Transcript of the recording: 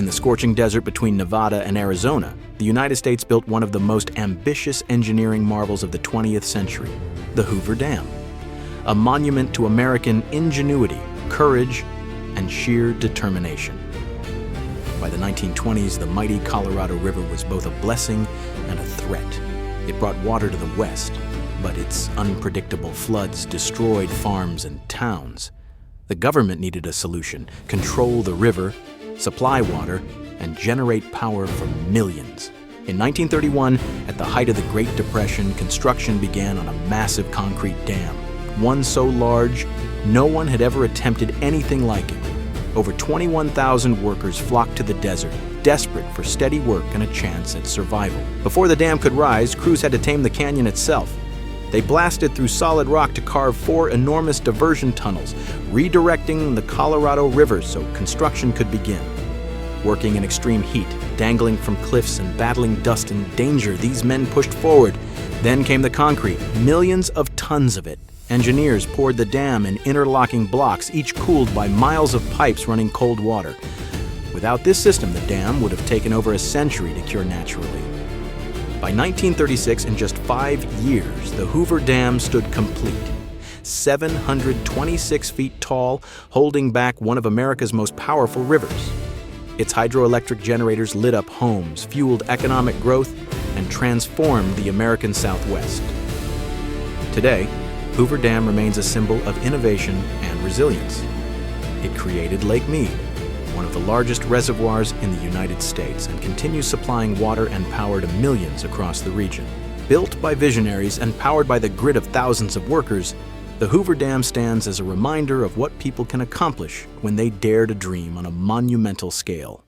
In the scorching desert between Nevada and Arizona, the United States built one of the most ambitious engineering marvels of the 20th century, the Hoover Dam, a monument to American ingenuity, courage, and sheer determination. By the 1920s, the mighty Colorado River was both a blessing and a threat. It brought water to the west, but its unpredictable floods destroyed farms and towns. The government needed a solution: control the river, supply water, and generate power for millions. In 1931, at the height of the Great Depression, construction began on a massive concrete dam, one so large no one had ever attempted anything like it. Over 21,000 workers flocked to the desert, desperate for steady work and a chance at survival. Before the dam could rise, crews had to tame the canyon itself. They blasted through solid rock to carve 4 enormous diversion tunnels, redirecting the Colorado River so construction could begin. Working in extreme heat, dangling from cliffs and battling dust and danger, these men pushed forward. Then came the concrete, millions of tons of it. Engineers poured the dam in interlocking blocks, each cooled by miles of pipes running cold water. Without this system, the dam would have taken over a century to cure naturally. By 1936, in just 5 years, the Hoover Dam stood complete. 726 feet tall, holding back one of America's most powerful rivers. Its hydroelectric generators lit up homes, fueled economic growth, and transformed the American Southwest. Today, Hoover Dam remains a symbol of innovation and resilience. It created Lake Mead, one of the largest reservoirs in the United States, and continues supplying water and power to millions across the region. Built by visionaries and powered by the grit of thousands of workers, the Hoover Dam stands as a reminder of what people can accomplish when they dare to dream on a monumental scale.